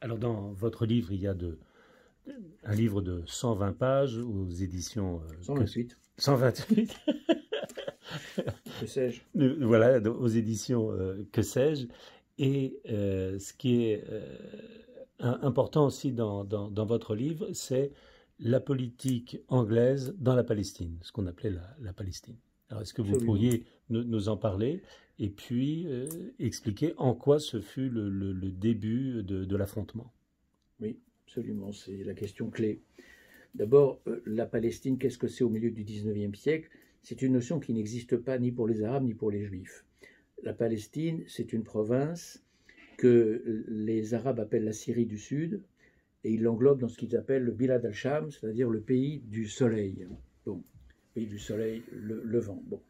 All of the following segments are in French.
Alors dans votre livre, il y a un livre de 120 pages aux éditions... 128. 128. Que sais-je? Voilà, aux éditions Que sais-je. Et ce qui est important aussi dans votre livre, c'est la politique anglaise dans la Palestine, ce qu'on appelait la Palestine. Alors est-ce que vous Absolument. pourriez nous en parler et puis expliquer en quoi ce fut le début de l'affrontement? Oui, absolument, c'est la question clé. D'abord, la Palestine, qu'est-ce que c'est au milieu du 19e siècle? C'est une notion qui n'existe pas ni pour les Arabes ni pour les Juifs. La Palestine, c'est une province que les Arabes appellent la Syrie du Sud, et ils l'englobent dans ce qu'ils appellent le Bilad al-Sham, c'est-à-dire le pays du soleil. Bon, pays du soleil levant. Bon.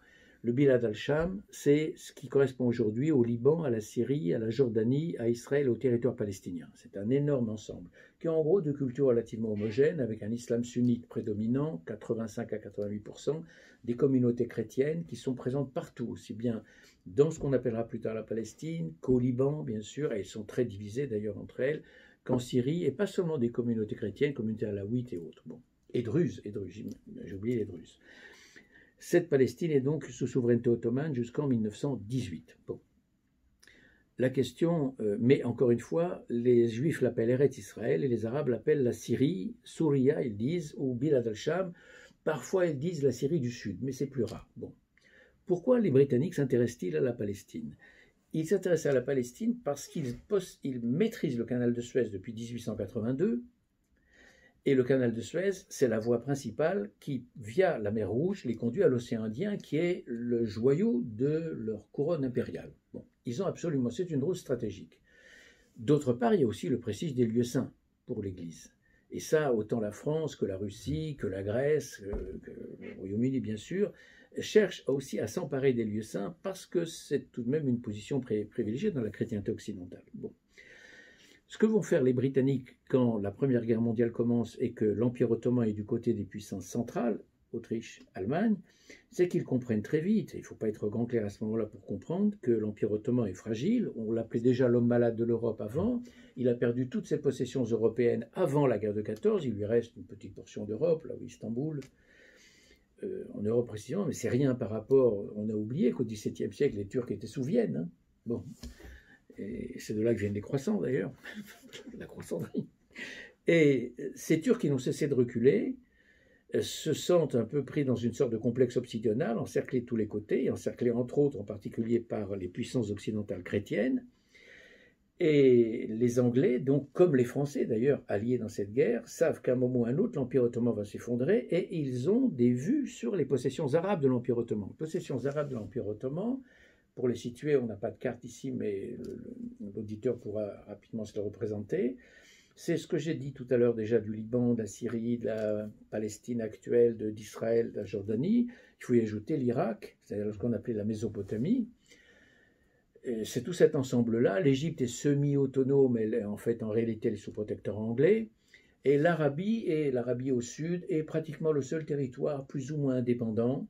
Le Bilad al-Sham, c'est ce qui correspond aujourd'hui au Liban, à la Syrie, à la Jordanie, à Israël, au territoire palestinien. C'est un énorme ensemble, qui est en gros de cultures relativement homogènes, avec un islam sunnite prédominant, 85 à 88%, des communautés chrétiennes qui sont présentes partout, aussi bien dans ce qu'on appellera plus tard la Palestine, qu'au Liban, bien sûr, et elles sont très divisées d'ailleurs entre elles, qu'en Syrie, et pas seulement des communautés chrétiennes, communautés alaouites et autres. Bon. Et druzes, j'ai oublié les druzes. Cette Palestine est donc sous souveraineté ottomane jusqu'en 1918. Bon. La question, mais encore une fois, les Juifs l'appellent Eretz Israël et les Arabes l'appellent la Syrie, Souria, ils disent, ou Bilad al-Sham. Parfois, ils disent la Syrie du Sud, mais c'est plus rare. Bon. Pourquoi les Britanniques s'intéressent-ils à la Palestine? Ils s'intéressent à la Palestine parce qu'ils maîtrisent le canal de Suez depuis 1882. Et le canal de Suez, c'est la voie principale qui, via la mer Rouge, les conduit à l'océan Indien, qui est le joyau de leur couronne impériale. Bon, ils ont absolument, c'est une route stratégique. D'autre part, il y a aussi le prestige des lieux saints pour l'Église. Et ça, autant la France que la Russie, que la Grèce, que le Royaume-Uni, bien sûr, cherchent aussi à s'emparer des lieux saints parce que c'est tout de même une position privilégiée dans la chrétienté occidentale. Bon. Ce que vont faire les Britanniques quand la Première Guerre mondiale commence et que l'Empire ottoman est du côté des puissances centrales, Autriche, Allemagne, c'est qu'ils comprennent très vite, il ne faut pas être grand clair à ce moment-là pour comprendre, que l'Empire ottoman est fragile. On l'appelait déjà l'homme malade de l'Europe avant. Il a perdu toutes ses possessions européennes avant la guerre de 14. Il lui reste une petite portion d'Europe, là où Istanbul, en Europe précisément, mais c'est rien par rapport. On a oublié qu'au XVIIe siècle, les Turcs étaient sous Vienne. Hein. Bon. Et c'est de là que viennent les croissants d'ailleurs, la croissanterie. Et ces Turcs qui n'ont cessé de reculer se sentent un peu pris dans une sorte de complexe obsidional, encerclés de tous les côtés, encerclés entre autres en particulier par les puissances occidentales chrétiennes. Et les Anglais, donc comme les Français d'ailleurs, alliés dans cette guerre, savent qu'à un moment ou à un autre, l'Empire ottoman va s'effondrer et ils ont des vues sur les possessions arabes de l'Empire ottoman. Les possessions arabes de l'Empire ottoman, pour les situer, on n'a pas de carte ici, mais l'auditeur pourra rapidement se le représenter. C'est ce que j'ai dit tout à l'heure déjà du Liban, de la Syrie, de la Palestine actuelle, d'Israël, de la Jordanie. Il faut y ajouter l'Irak, c'est-à-dire ce qu'on appelait la Mésopotamie. C'est tout cet ensemble-là. L'Égypte est semi-autonome, en réalité, elle est sous protecteur anglais. Et l'Arabie au sud, est pratiquement le seul territoire plus ou moins indépendant,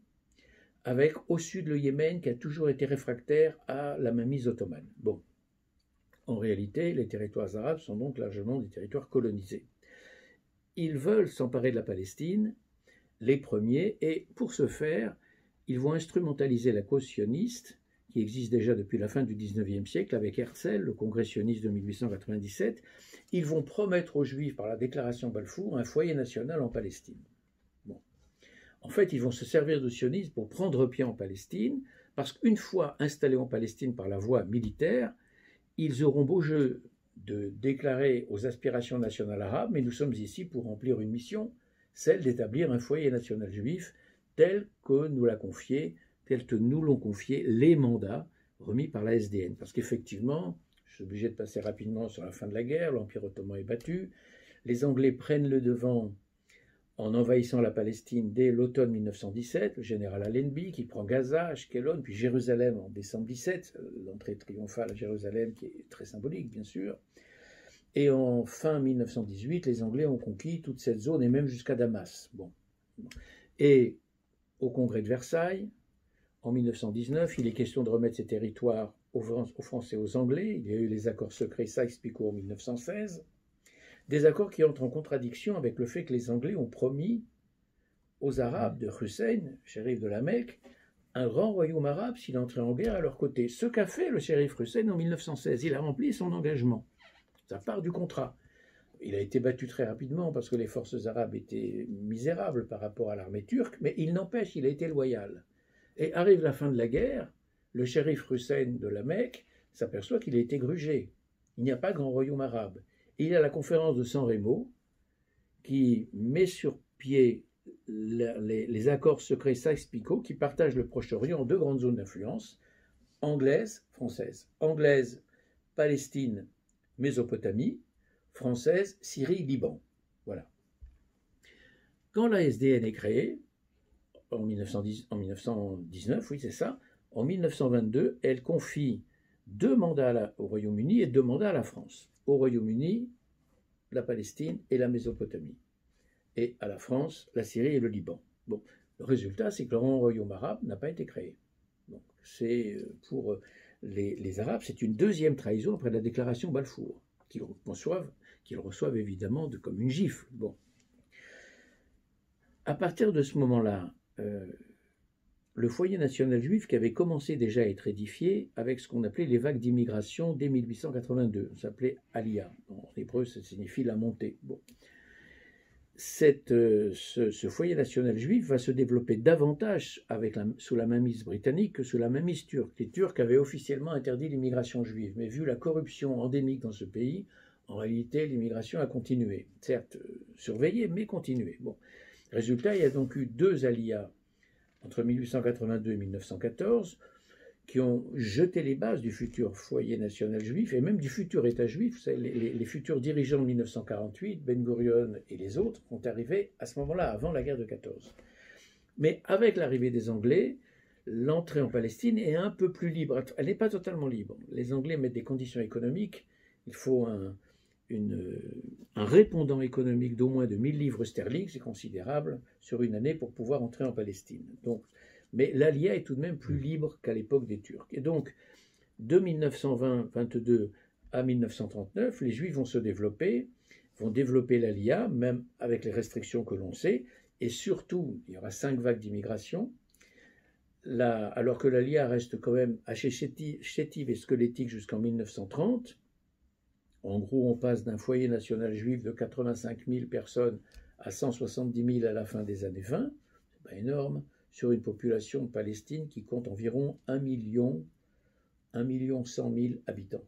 avec au sud le Yémen qui a toujours été réfractaire à la mainmise ottomane. Bon, en réalité, les territoires arabes sont donc largement des territoires colonisés. Ils veulent s'emparer de la Palestine, les premiers, et pour ce faire, ils vont instrumentaliser la cause sioniste, qui existe déjà depuis la fin du XIXe siècle, avec Herzl, le congrès sioniste de 1897. Ils vont promettre aux Juifs, par la déclaration Balfour, un foyer national en Palestine. En fait, ils vont se servir du sionisme pour prendre pied en Palestine, parce qu'une fois installés en Palestine par la voie militaire, ils auront beau jeu de déclarer aux aspirations nationales arabes, mais nous sommes ici pour remplir une mission, celle d'établir un foyer national juif tel que nous l'ont confié les mandats remis par la SDN. Parce qu'effectivement, je suis obligé de passer rapidement sur la fin de la guerre, l'Empire ottoman est battu, les Anglais prennent le devant en envahissant la Palestine dès l'automne 1917, le général Allenby qui prend Gaza, Ashkelon, puis Jérusalem en décembre 17, l'entrée triomphale à Jérusalem qui est très symbolique bien sûr. Et en fin 1918, les Anglais ont conquis toute cette zone et même jusqu'à Damas. Bon. Et au congrès de Versailles, en 1919, il est question de remettre ces territoires aux Français et aux Anglais. Il y a eu les accords secrets Sykes-Picot en 1916. Des accords qui entrent en contradiction avec le fait que les Anglais ont promis aux Arabes de Hussein, shérif de la Mecque, un grand royaume arabe s'il entrait en guerre à leur côté. Ce qu'a fait le shérif Hussein en 1916, il a rempli son engagement. Ça part du contrat. Il a été battu très rapidement parce que les forces arabes étaient misérables par rapport à l'armée turque, mais il n'empêche, il a été loyal. Et arrive la fin de la guerre, le shérif Hussein de la Mecque s'aperçoit qu'il a été grugé. Il n'y a pas grand royaume arabe. Et il y a la conférence de San Remo qui met sur pied les accords secrets Sykes-Picot qui partagent le Proche-Orient en deux grandes zones d'influence, anglaise, française. Anglaise, Palestine, Mésopotamie, française, Syrie, Liban. Voilà. Quand la SDN est créée, en 1919, oui c'est ça, en 1922, elle confie 2 mandats au Royaume-Uni et 2 mandats à la France. Au Royaume-Uni, la Palestine et la Mésopotamie. Et à la France, la Syrie et le Liban. Bon, le résultat, c'est que le grand royaume arabe n'a pas été créé. Donc, c'est pour les Arabes, c'est une deuxième trahison après la déclaration Balfour, qu'ils reçoivent évidemment comme une gifle. Bon. À partir de ce moment-là, le foyer national juif qui avait commencé déjà à être édifié avec ce qu'on appelait les vagues d'immigration dès 1882, ça s'appelait Aliyah. En hébreu, ça signifie la montée. Bon. Ce foyer national juif va se développer davantage sous la mainmise britannique que sous la mainmise turque. Les Turcs avaient officiellement interdit l'immigration juive, mais vu la corruption endémique dans ce pays, en réalité, l'immigration a continué. Certes, surveillée, mais continué. Bon. Résultat, il y a donc eu 2 aliyahs entre 1882 et 1914 qui ont jeté les bases du futur foyer national juif et même du futur État juif. Vous savez, les futurs dirigeants de 1948, Ben Gurion et les autres, sont arrivés à ce moment-là, avant la guerre de 14. Mais avec l'arrivée des Anglais, l'entrée en Palestine est un peu plus libre. Elle n'est pas totalement libre. Les Anglais mettent des conditions économiques. Il faut un répondant économique d'au moins de 1000 livres sterling, c'est considérable, sur une année pour pouvoir entrer en Palestine. Donc, mais l'Aliyah est tout de même plus libre qu'à l'époque des Turcs. Et donc, de 1920-22 à 1939, les Juifs vont développer l'Aliyah, même avec les restrictions que l'on sait, et surtout, il y aura 5 vagues d'immigration, alors que l'Aliyah reste quand même assez chétive et squelettique jusqu'en 1930. En gros, on passe d'un foyer national juif de 85 000 personnes à 170 000 à la fin des années 20, c'est pas énorme, sur une population de Palestine qui compte environ 1 100 000 habitants.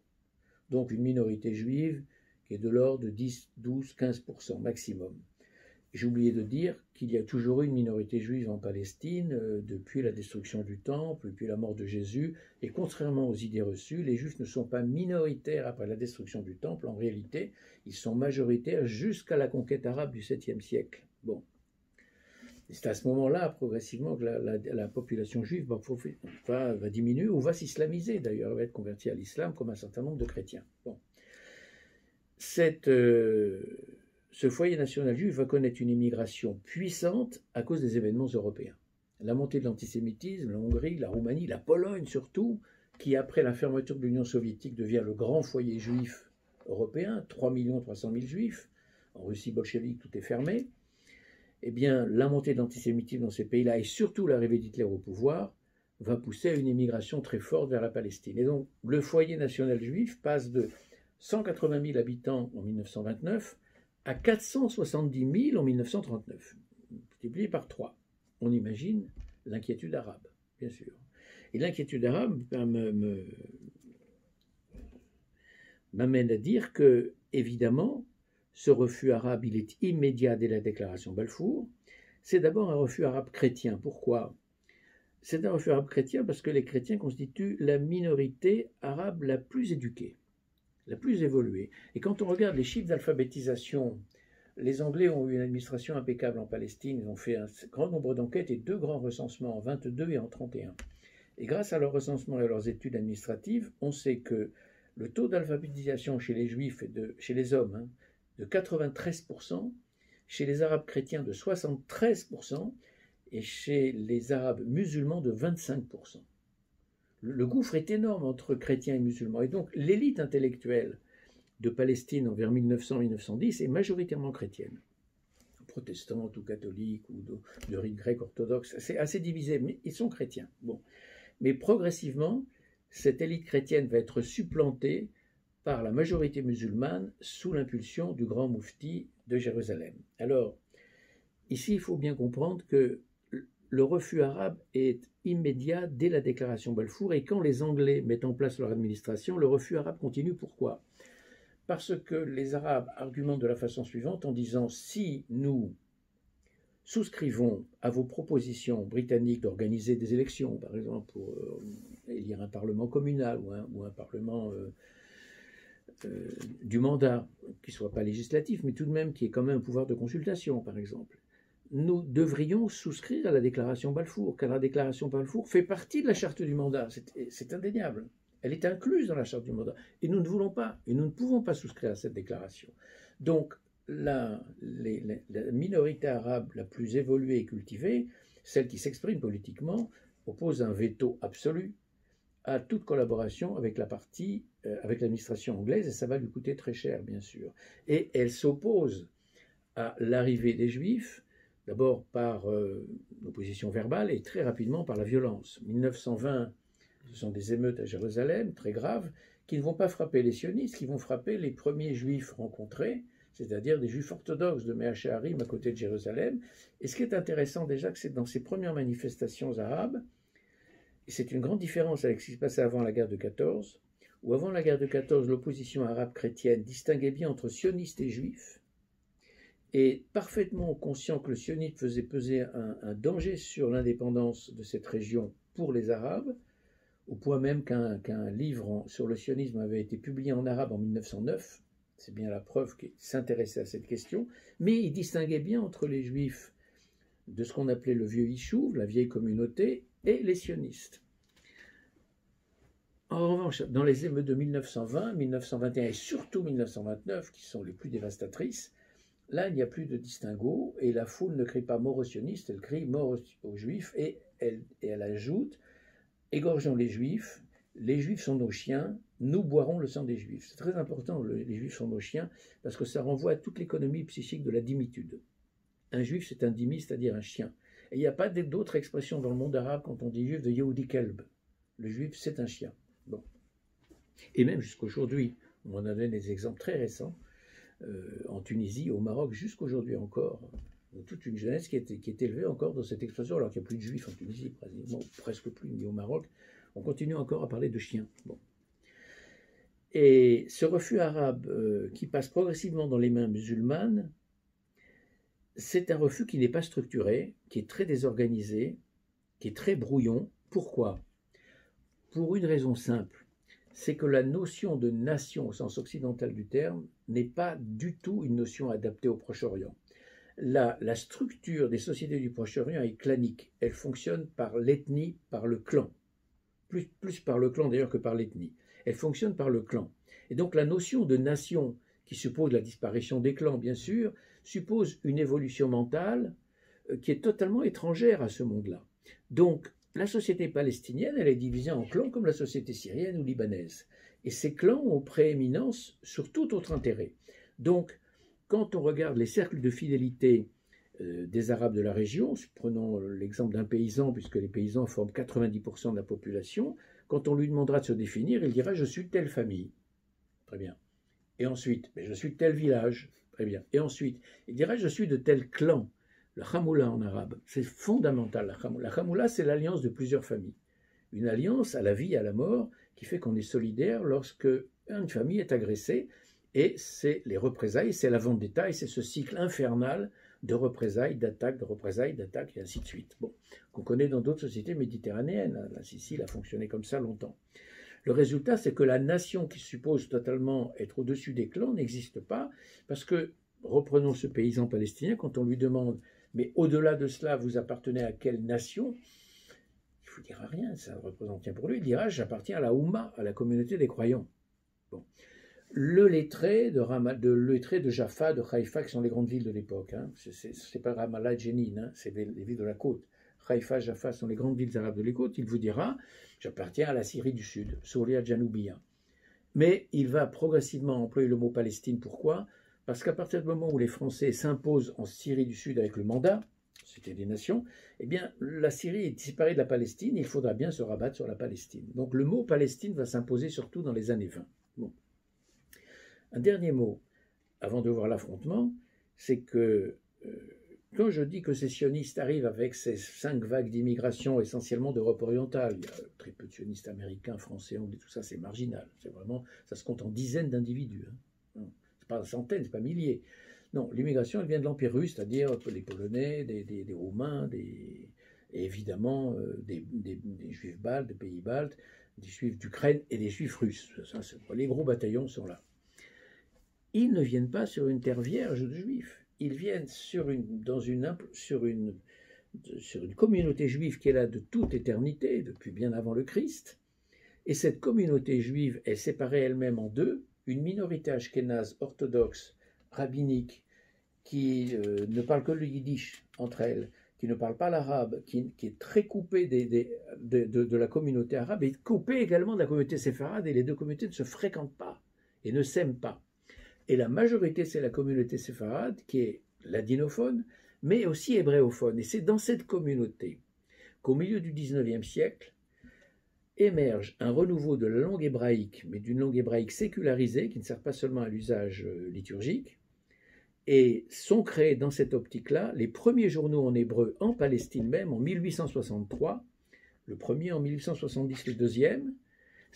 Donc une minorité juive qui est de l'ordre de 10, 12, 15% maximum. J'ai oublié de dire qu'il y a toujours eu une minorité juive en Palestine depuis la destruction du temple, depuis la mort de Jésus, et contrairement aux idées reçues, les juifs ne sont pas minoritaires après la destruction du temple, en réalité, ils sont majoritaires jusqu'à la conquête arabe du 7e siècle. Bon. C'est à ce moment-là, progressivement, que la population juive va diminuer ou va s'islamiser d'ailleurs, elle va être convertie à l'islam comme un certain nombre de chrétiens. Bon. Ce foyer national juif va connaître une immigration puissante à cause des événements européens. La montée de l'antisémitisme, la Hongrie, la Roumanie, la Pologne surtout, qui après la fermeture de l'Union soviétique devient le grand foyer juif européen, 3 300 000 juifs, en Russie bolchevique tout est fermé, eh bien la montée de l'antisémitisme dans ces pays-là et surtout l'arrivée d'Hitler au pouvoir va pousser à une immigration très forte vers la Palestine. Et donc le foyer national juif passe de 180 000 habitants en 1929 à 470 000 en 1939, multiplié par 3. On imagine l'inquiétude arabe, bien sûr. Et l'inquiétude arabe m'amène à dire que, évidemment, ce refus arabe, il est immédiat dès la déclaration Balfour. C'est d'abord un refus arabe chrétien. Pourquoi ? C'est un refus arabe chrétien parce que les chrétiens constituent la minorité arabe la plus éduquée, la plus évoluée. Et quand on regarde les chiffres d'alphabétisation, les Anglais ont eu une administration impeccable en Palestine, ils ont fait un grand nombre d'enquêtes et 2 grands recensements en 22 et en 31. Et grâce à leur recensement et à leurs études administratives, on sait que le taux d'alphabétisation chez les Juifs et chez les hommes de 93%, chez les Arabes chrétiens de 73% et chez les Arabes musulmans de 25%. Le gouffre est énorme entre chrétiens et musulmans. Et donc l'élite intellectuelle de Palestine vers 1900-1910 est majoritairement chrétienne, protestante ou catholique ou de rite grec orthodoxe. C'est assez divisé, mais ils sont chrétiens. Bon. Mais progressivement, cette élite chrétienne va être supplantée par la majorité musulmane sous l'impulsion du grand moufti de Jérusalem. Alors, ici, il faut bien comprendre que le refus arabe est immédiat dès la déclaration Balfour, et quand les Anglais mettent en place leur administration, le refus arabe continue. Pourquoi? Parce que les Arabes argumentent de la façon suivante en disant: si nous souscrivons à vos propositions britanniques d'organiser des élections, par exemple pour élire un parlement communal ou un parlement du mandat, qui ne soit pas législatif, mais tout de même qui ait quand même un pouvoir de consultation, par exemple, nous devrions souscrire à la déclaration Balfour, car la déclaration Balfour fait partie de la charte du mandat, c'est indéniable. Elle est incluse dans la charte du mandat. Et nous ne voulons pas, et nous ne pouvons pas souscrire à cette déclaration. Donc, la minorité arabe la plus évoluée et cultivée, celle qui s'exprime politiquement, oppose un veto absolu à toute collaboration avec avec l'administration anglaise, et ça va lui coûter très cher, bien sûr. Et elle s'oppose à l'arrivée des Juifs, d'abord par l'opposition verbale et très rapidement par la violence. 1920, ce sont des émeutes à Jérusalem, très graves, qui ne vont pas frapper les sionistes, qui vont frapper les premiers Juifs rencontrés, c'est-à-dire des Juifs orthodoxes de Mea Shearim à côté de Jérusalem. Et ce qui est intéressant déjà, que c'est dans ces premières manifestations arabes, et c'est une grande différence avec ce qui se passait avant la guerre de 14, où avant la guerre de 14, l'opposition arabe chrétienne distinguait bien entre sionistes et juifs, et parfaitement conscient que le sionisme faisait peser un danger sur l'indépendance de cette région pour les Arabes, au point même qu'un livre sur le sionisme avait été publié en arabe en 1909, c'est bien la preuve qu'il s'intéressait à cette question, mais il distinguait bien entre les juifs de ce qu'on appelait le vieux Yishuv, la vieille communauté, et les sionistes. En revanche, dans les émeutes de 1920, 1921 et surtout 1929, qui sont les plus dévastatrices, là, il n'y a plus de distinguo, et la foule ne crie pas mort aux sionistes, elle crie mort aux juifs, et elle ajoute: égorgeons les juifs sont nos chiens, nous boirons le sang des juifs. C'est très important, les juifs sont nos chiens, parce que ça renvoie à toute l'économie psychique de la dimitude. Un juif, c'est un dhimmi, c'est-à-dire un chien. Et il n'y a pas d'autre expression dans le monde arabe quand on dit juif de Yehudi Kelb. Le juif, c'est un chien. Bon. Et même jusqu'aujourd'hui, on en a donné des exemples très récents, en Tunisie, au Maroc, jusqu'aujourd'hui encore, toute une jeunesse qui est élevée encore dans cette expression, alors qu'il n'y a plus de juifs en Tunisie, presque plus, ni au Maroc, on continue encore à parler de chiens. Bon. Et ce refus arabe qui passe progressivement dans les mains musulmanes, c'est un refus qui n'est pas structuré, qui est très désorganisé, qui est très brouillon. Pourquoi? Pour une raison simple, c'est que la notion de nation au sens occidental du terme n'est pas du tout une notion adaptée au Proche-Orient. La structure des sociétés du Proche-Orient est clanique. Elle fonctionne par l'ethnie, par le clan. Plus par le clan d'ailleurs que par l'ethnie. Elle fonctionne par le clan. Et donc la notion de nation, qui suppose la disparition des clans, bien sûr, suppose une évolution mentale qui est totalement étrangère à ce monde-là. Donc, la société palestinienne, elle est divisée en clans comme la société syrienne ou libanaise. Et ces clans ont prééminence sur tout autre intérêt. Donc, quand on regarde les cercles de fidélité des Arabes de la région, prenons l'exemple d'un paysan, puisque les paysans forment 90% de la population, quand on lui demandera de se définir, il dira « je suis de telle famille ». Très bien. Et ensuite, je suis de tel village. Très bien. Et ensuite, il dira je suis de tel clan. Le Khamoula en arabe, c'est fondamental. La Khamoula, c'est l'alliance de plusieurs familles. Une alliance à la vie et à la mort qui fait qu'on est solidaire lorsque une famille est agressée. Et c'est les représailles, c'est la vendetta, et c'est ce cycle infernal de représailles, d'attaques, et ainsi de suite. Bon, qu'on connaît dans d'autres sociétés méditerranéennes. La Sicile a fonctionné comme ça longtemps. Le résultat, c'est que la nation qui suppose totalement être au-dessus des clans n'existe pas, parce que, reprenons ce paysan palestinien, quand on lui demande « mais au-delà de cela, vous appartenez à quelle nation ?» Il ne dira rien, ça ne représente rien pour lui. Il dira « j'appartiens à la Oumma, à la communauté des croyants ». Bon. Le lettré de Jaffa, de Haïfa, qui sont les grandes villes de l'époque, hein. Ce n'est pas Ramallah et Jenin, hein, c'est les villes de la côte. Haïfa, Jaffa sont les grandes villes arabes de la côte. Il vous dira « j'appartiens à la Syrie du Sud, Souria Janoubiya ». Mais il va progressivement employer le mot Palestine. Pourquoi? Parce qu'à partir du moment où les Français s'imposent en Syrie du Sud avec le mandat, c'était des nations, eh bien la Syrie est séparée de la Palestine, il faudra bien se rabattre sur la Palestine. Donc le mot Palestine va s'imposer surtout dans les années 20. Bon. Un dernier mot, avant de voir l'affrontement, c'est que quand je dis que ces sionistes arrivent avec ces 5 vagues d'immigration essentiellement d'Europe orientale, il y a très peu de sionistes américains, français, anglais, tout ça c'est marginal. C'est vraiment, ça se compte en dizaines d'individus. Hein. C'est pas centaines, c'est pas milliers. Non, l'immigration elle vient de l'Empire russe, c'est-à-dire les Polonais, des Roumains, et évidemment des Juifs baltes, des pays baltes, des Juifs d'Ukraine et des Juifs russes. Ça, les gros bataillons sont là. Ils ne viennent pas sur une terre vierge de Juifs. Ils viennent sur une communauté juive qui est là de toute éternité, depuis bien avant le Christ. Et cette communauté juive est séparée elle-même en deux, une minorité ashkénaze orthodoxe, rabbinique, qui ne parle que le yiddish entre elles, qui ne parle pas l'arabe, qui est très coupée de la communauté arabe, et coupée également de la communauté séfarade, et les deux communautés ne se fréquentent pas et ne s'aiment pas. Et la majorité, c'est la communauté séfarade, qui est ladinophone, mais aussi hébréophone. Et c'est dans cette communauté qu'au milieu du XIXe siècle, émerge un renouveau de la langue hébraïque, mais d'une langue hébraïque sécularisée, qui ne sert pas seulement à l'usage liturgique, et sont créés dans cette optique-là les premiers journaux en hébreu en Palestine même, en 1863, le premier en 1870, le deuxième.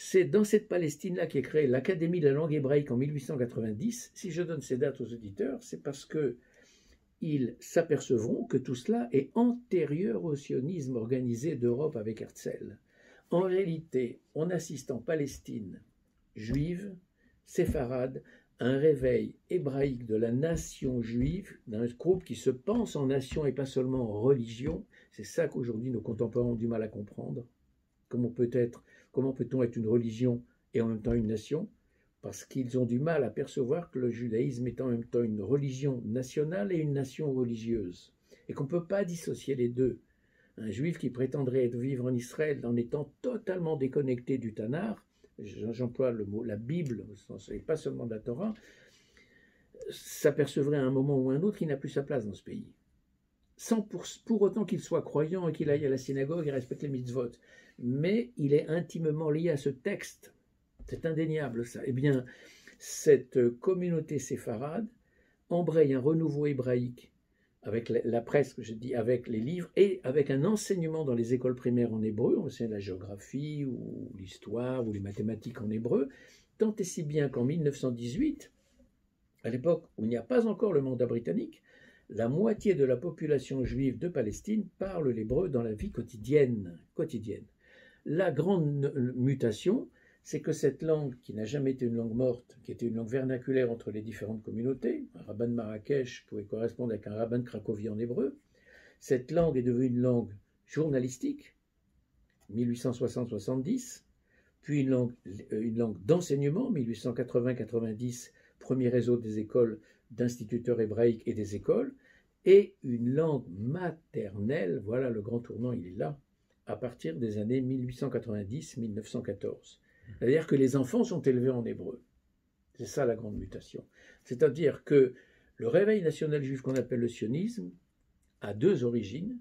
C'est dans cette Palestine-là qu'est créée l'Académie de la langue hébraïque en 1890. Si je donne ces dates aux auditeurs, c'est parce qu'ils s'apercevront que tout cela est antérieur au sionisme organisé d'Europe avec Herzl. En réalité, on assiste en Palestine juive, séfarade, à un réveil hébraïque de la nation juive, d'un groupe qui se pense en nation et pas seulement en religion. C'est ça qu'aujourd'hui nos contemporains ont du mal à comprendre. Comment peut-on être une religion et en même temps une nation? Parce qu'ils ont du mal à percevoir que le judaïsme est en même temps une religion nationale et une nation religieuse, et qu'on ne peut pas dissocier les deux. Un juif qui prétendrait vivre en Israël en étant totalement déconnecté du Tanakh, j'emploie le mot la Bible, et pas seulement de la Torah, s'apercevrait à un moment ou à un autre qu'il n'a plus sa place dans ce pays. Sans pour autant qu'il soit croyant et qu'il aille à la synagogue et respecte les mitzvot. Mais il est intimement lié à ce texte. C'est indéniable, ça. Eh bien, cette communauté séfarade embraye un renouveau hébraïque avec la presse, que je dis, avec les livres, et avec un enseignement dans les écoles primaires en hébreu, on enseigne la géographie, ou l'histoire, ou les mathématiques en hébreu, tant et si bien qu'en 1918, à l'époque où il n'y a pas encore le mandat britannique, la moitié de la population juive de Palestine parle l'hébreu dans la vie quotidienne. La grande mutation, c'est que cette langue, qui n'a jamais été une langue morte, qui était une langue vernaculaire entre les différentes communautés, un rabbin de Marrakech pouvait correspondre avec un rabbin de Cracovie en hébreu, cette langue est devenue une langue journalistique, 1860-70, puis une langue d'enseignement, 1880-90, premier réseau des écoles d'instituteurs hébraïques et des écoles, et une langue maternelle, voilà le grand tournant, il est là, à partir des années 1890-1914. C'est-à-dire que les enfants sont élevés en hébreu. C'est ça la grande mutation. C'est-à-dire que le réveil national juif qu'on appelle le sionisme a deux origines,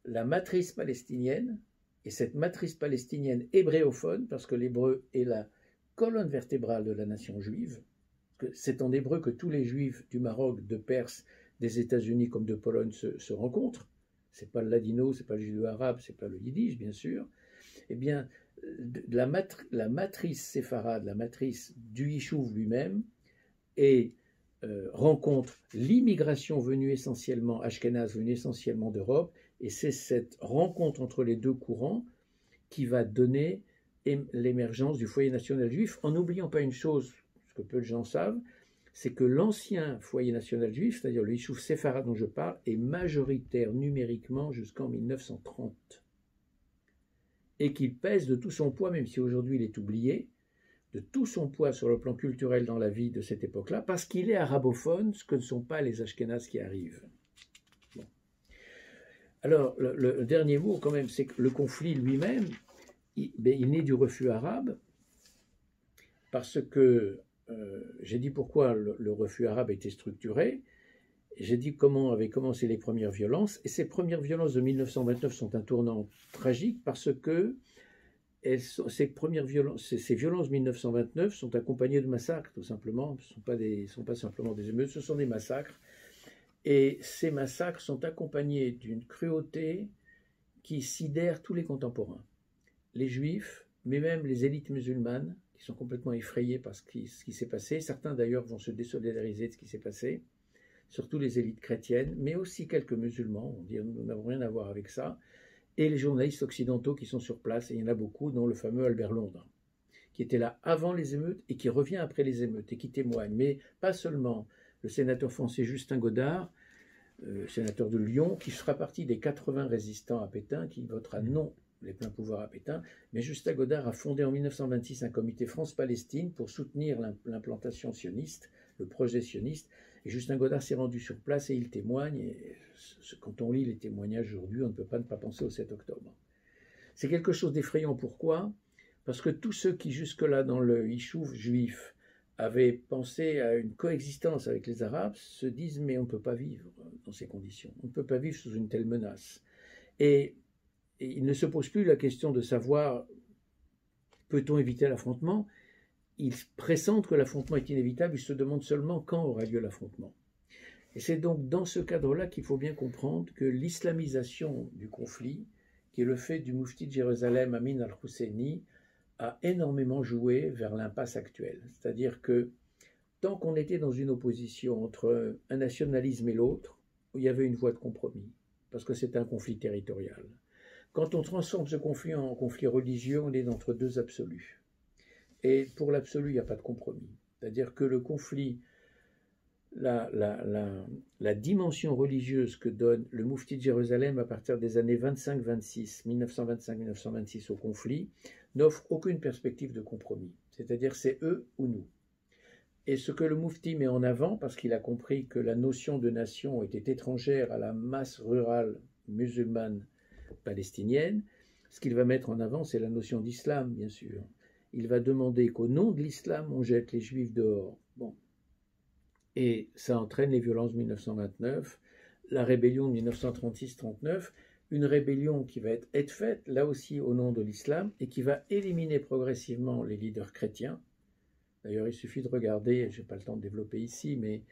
la matrice palestinienne, et cette matrice palestinienne hébréophone, parce que l'hébreu est la colonne vertébrale de la nation juive. C'est en hébreu que tous les juifs du Maroc, de Perse, des États-Unis comme de Pologne se rencontrent. C'est pas le ladino, c'est pas le judéo-arabe, c'est pas le yiddish, bien sûr. Eh bien, la matrice séfarade, la matrice du Yishuv lui-même, rencontre l'immigration venue essentiellement, ashkénaze, venue essentiellement d'Europe, et c'est cette rencontre entre les deux courants qui va donner l'émergence du foyer national juif, en n'oubliant pas une chose, ce que peu de gens savent, c'est que l'ancien foyer national juif, c'est-à-dire le Yishuv séfarade dont je parle, est majoritaire numériquement jusqu'en 1930. Et qu'il pèse de tout son poids, même si aujourd'hui il est oublié, de tout son poids sur le plan culturel dans la vie de cette époque-là, parce qu'il est arabophone, ce que ne sont pas les ashkénazes qui arrivent. Bon. Alors, le dernier mot, quand même, c'est que le conflit lui-même, il naît du refus arabe, parce que j'ai dit pourquoi le refus arabe était structuré, j'ai dit comment avaient commencé les premières violences, et ces premières violences de 1929 sont un tournant tragique parce que ces violences de 1929 sont accompagnées de massacres, tout simplement. Ce ne sont pas simplement des émeutes, ce sont des massacres. Et ces massacres sont accompagnés d'une cruauté qui sidère tous les contemporains. Les juifs, mais même les élites musulmanes, qui sont complètement effrayées par ce qui s'est passé. Certains d'ailleurs vont se désolidariser de ce qui s'est passé, surtout les élites chrétiennes, mais aussi quelques musulmans, on dit nous n'avons rien à voir avec ça, et les journalistes occidentaux qui sont sur place, et il y en a beaucoup, dont le fameux Albert Londres, qui était là avant les émeutes et qui revient après les émeutes et qui témoigne, mais pas seulement le sénateur français Justin Godard, sénateur de Lyon, qui fera partie des 80 résistants à Pétain, qui votera non les pleins pouvoirs à Pétain, mais Justin Godard a fondé en 1926 un comité France-Palestine pour soutenir l'implantation sioniste, le projet sioniste, et Justin Godard s'est rendu sur place et il témoigne, et quand on lit les témoignages aujourd'hui, on ne peut pas ne pas penser au 7 octobre. C'est quelque chose d'effrayant, pourquoi ? Parce que tous ceux qui jusque-là dans le Yishuv juif avaient pensé à une coexistence avec les Arabes se disent mais on ne peut pas vivre dans ces conditions, on ne peut pas vivre sous une telle menace. Et il ne se pose plus la question de savoir peut-on éviter l'affrontement. Ils pressentent que l'affrontement est inévitable, ils se demandent seulement quand aura lieu l'affrontement. Et c'est donc dans ce cadre-là qu'il faut bien comprendre que l'islamisation du conflit, qui est le fait du moufti de Jérusalem, Amin al-Husseini, a énormément joué vers l'impasse actuelle. C'est-à-dire que tant qu'on était dans une opposition entre un nationalisme et l'autre, il y avait une voie de compromis, parce que c'est un conflit territorial. Quand on transforme ce conflit en conflit religieux, on est entre deux absolus. Et pour l'absolu, il n'y a pas de compromis. C'est-à-dire que le conflit, la dimension religieuse que donne le moufti de Jérusalem à partir des années 25-26, 1925-1926 au conflit, n'offre aucune perspective de compromis. C'est-à-dire c'est eux ou nous. Et ce que le moufti met en avant, parce qu'il a compris que la notion de nation était étrangère à la masse rurale musulmane palestinienne, ce qu'il va mettre en avant, c'est la notion d'islam, bien sûr. Il va demander qu'au nom de l'islam, on jette les juifs dehors. Bon. Et ça entraîne les violences de 1929, la rébellion de 1936-39, une rébellion qui va être faite, là aussi, au nom de l'islam, et qui va éliminer progressivement les leaders chrétiens. D'ailleurs, il suffit de regarder, je n'ai pas le temps de développer ici, mais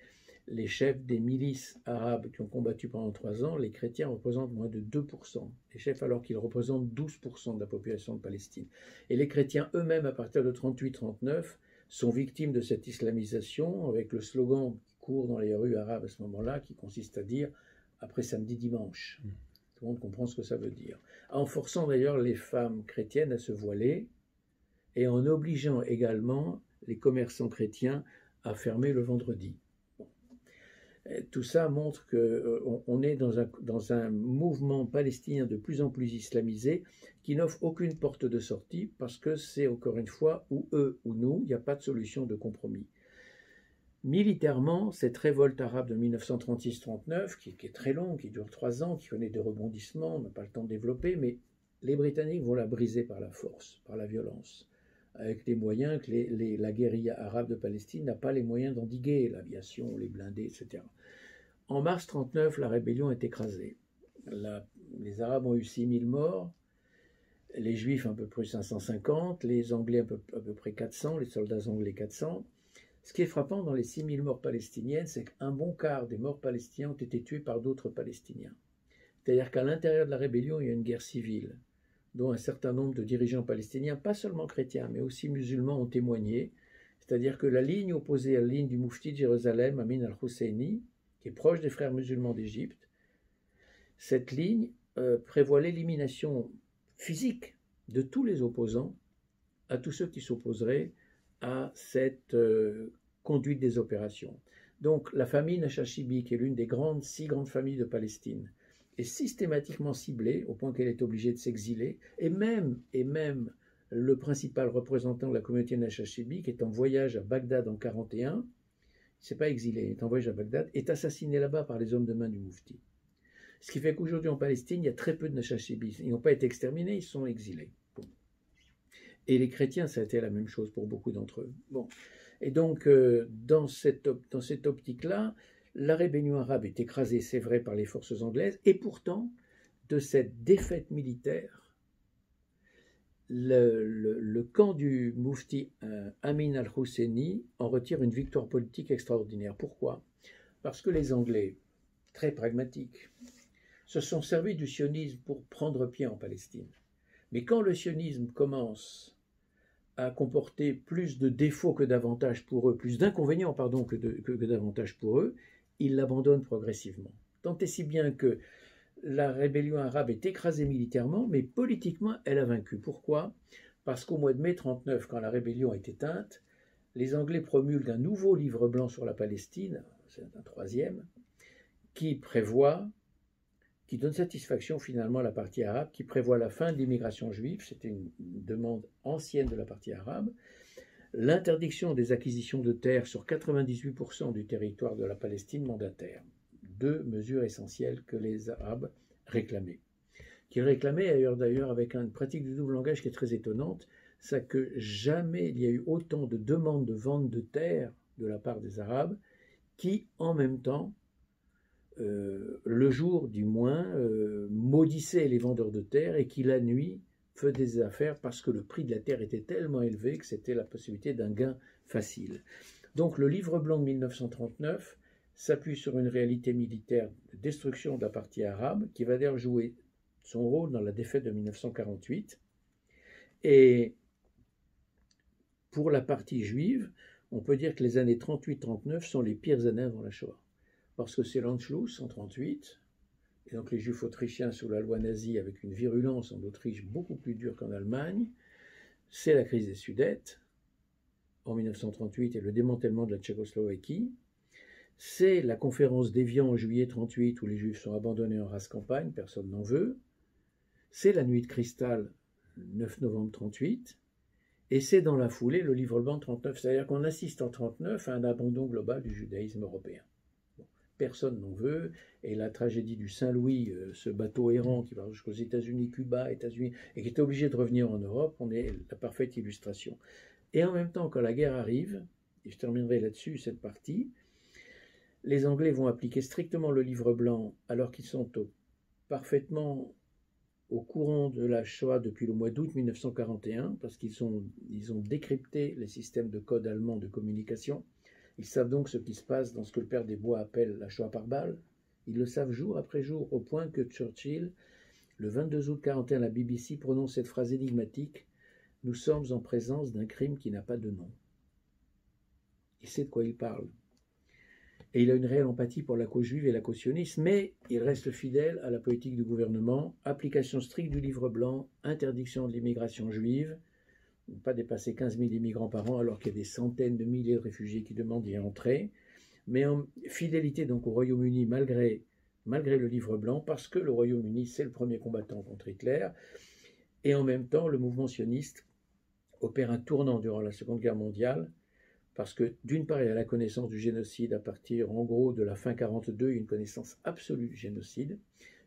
les chefs des milices arabes qui ont combattu pendant 3 ans, les chrétiens représentent moins de 2%. Les chefs alors qu'ils représentent 12% de la population de Palestine. Et les chrétiens eux-mêmes, à partir de 38-39, sont victimes de cette islamisation, avec le slogan qui court dans les rues arabes à ce moment-là, qui consiste à dire « après samedi, dimanche ». Tout le monde comprend ce que ça veut dire. En forçant d'ailleurs les femmes chrétiennes à se voiler, et en obligeant également les commerçants chrétiens à fermer le vendredi. Tout ça montre qu'on est dans un mouvement palestinien de plus en plus islamisé qui n'offre aucune porte de sortie parce que c'est encore une fois ou eux ou nous, il n'y a pas de solution de compromis. Militairement, cette révolte arabe de 1936-39, qui est très longue, qui dure 3 ans, qui connaît des rebondissements, on n'a pas le temps de développer, mais les Britanniques vont la briser par la force, par la violence, avec les moyens que la guérilla arabe de Palestine n'a pas les moyens d'endiguer, l'aviation, les blindés, etc. En mars 1939, la rébellion est écrasée. Les Arabes ont eu 6000 morts, les Juifs un peu près 550, les Anglais à peu près 400, les soldats anglais 400. Ce qui est frappant dans les 6000 morts palestiniennes, c'est qu'un bon quart des morts palestiniens ont été tués par d'autres Palestiniens. C'est-à-dire qu'à l'intérieur de la rébellion, il y a une guerre civile, dont un certain nombre de dirigeants palestiniens, pas seulement chrétiens, mais aussi musulmans, ont témoigné. C'est-à-dire que la ligne opposée à la ligne du moufti de Jérusalem, Amin al-Husseini, qui est proche des frères musulmans d'Égypte, cette ligne prévoit l'élimination physique de tous les opposants, à tous ceux qui s'opposeraient à cette conduite des opérations. Donc la famille Nashashibi, qui est l'une des 6 grandes familles de Palestine, est systématiquement ciblée au point qu'elle est obligée de s'exiler, et même le principal représentant de la communauté Nashashibi, qui est en voyage à Bagdad en 1941, il ne s'est pas exilé, il est en voyage à Bagdad, est assassiné là-bas par les hommes de main du moufti. Ce qui fait qu'aujourd'hui en Palestine, il y a très peu de Nashashibis. Ils n'ont pas été exterminés, ils sont exilés. Et les chrétiens, ça a été la même chose pour beaucoup d'entre eux. Bon. Et donc, dans cette optique-là, la rébellion arabe est écrasée, c'est vrai, par les forces anglaises, et pourtant, de cette défaite militaire, le camp du Moufti Amin al-Husseini en retire une victoire politique extraordinaire. Pourquoi? Parce que les Anglais, très pragmatiques, se sont servis du sionisme pour prendre pied en Palestine. Mais quand le sionisme commence à comporter plus de défauts que d'avantages pour eux, plus d'inconvénients, pardon, que d'avantages pour eux, ils l'abandonnent progressivement. Tant et si bien que la rébellion arabe est écrasée militairement, mais politiquement, elle a vaincu. Pourquoi? Parce qu'au mois de mai 1939, quand la rébellion est éteinte, les Anglais promulguent un nouveau livre blanc sur la Palestine, c'est un troisième, qui donne satisfaction finalement à la partie arabe, qui prévoit la fin de l'immigration juive, c'était une demande ancienne de la partie arabe, l'interdiction des acquisitions de terres sur 98% du territoire de la Palestine mandataire. Deux mesures essentielles que les Arabes réclamaient. Qu'ils réclamaient d'ailleurs avec une pratique du double langage qui est très étonnante, c'est que jamais il y a eu autant de demandes de vente de terres de la part des Arabes qui, en même temps, le jour du moins, maudissaient les vendeurs de terre et qui, la nuit, faisaient des affaires parce que le prix de la terre était tellement élevé que c'était la possibilité d'un gain facile. Donc le livre blanc de 1939 s'appuie sur une réalité militaire de destruction de la partie arabe qui va d'ailleurs jouer son rôle dans la défaite de 1948. Et pour la partie juive, on peut dire que les années 38-39 sont les pires années avant la Shoah. Parce que c'est l'Anschluss en 1938, et donc les Juifs autrichiens sous la loi nazie avec une virulence en Autriche beaucoup plus dure qu'en Allemagne, c'est la crise des Sudètes en 1938 et le démantèlement de la Tchécoslovaquie, c'est la conférence d'Évian en juillet 1938 où les Juifs sont abandonnés en race campagne, personne n'en veut, c'est la nuit de cristal, 9 novembre 1938, et c'est dans la foulée le livre blanc de 1939, c'est-à-dire qu'on assiste en 1939 à un abandon global du judaïsme européen. Personne n'en veut, et la tragédie du Saint-Louis, ce bateau errant qui va jusqu'aux États-Unis, Cuba, États-Unis, et qui est obligé de revenir en Europe, on est la parfaite illustration. Et en même temps, quand la guerre arrive, et je terminerai là-dessus cette partie, les Anglais vont appliquer strictement le livre blanc alors qu'ils sont parfaitement au courant de la Shoah depuis le mois d'août 1941, parce qu'ils ont décrypté les systèmes de code allemand de communication. Ils savent donc ce qui se passe dans ce que le père des Bois appelle la Shoah par balle. Ils le savent jour après jour, au point que Churchill, le 22 août 1941, à la BBC, prononce cette phrase énigmatique « Nous sommes en présence d'un crime qui n'a pas de nom ». Il sait de quoi il parle. Et il a une réelle empathie pour la cause juive et la cause sioniste, mais il reste fidèle à la politique du gouvernement, application stricte du livre blanc, interdiction de l'immigration juive, ne pas dépasser 15 000 immigrants par an alors qu'il y a des centaines de milliers de réfugiés qui demandent d'y entrer, mais en fidélité donc au Royaume-Uni malgré le livre blanc, parce que le Royaume-Uni c'est le premier combattant contre Hitler, et en même temps le mouvement sioniste opère un tournant durant la Seconde Guerre mondiale, parce que d'une part il y a la connaissance du génocide à partir en gros de la fin 1942, il y a une connaissance absolue du génocide,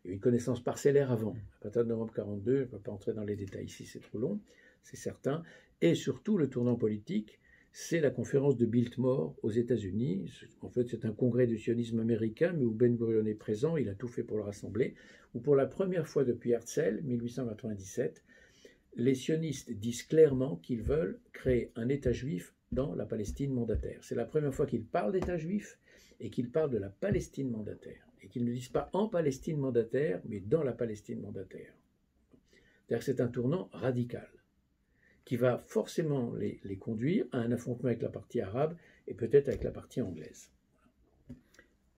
il y a une connaissance parcellaire avant, à partir de novembre 1942, je ne peux pas entrer dans les détails ici, c'est trop long, c'est certain, et surtout le tournant politique, c'est la conférence de Biltmore aux États-Unis. En fait, c'est un congrès du sionisme américain, mais où Ben Gurion est présent, il a tout fait pour le rassembler, où pour la première fois depuis Herzl, 1897, les sionistes disent clairement qu'ils veulent créer un État juif dans la Palestine mandataire. C'est la première fois qu'ils parlent d'État juif et qu'ils parlent de la Palestine mandataire, et qu'ils ne disent pas en Palestine mandataire, mais dans la Palestine mandataire. C'est-à-dire que c'est un tournant radical, qui va forcément les conduire à un affrontement avec la partie arabe et peut-être avec la partie anglaise.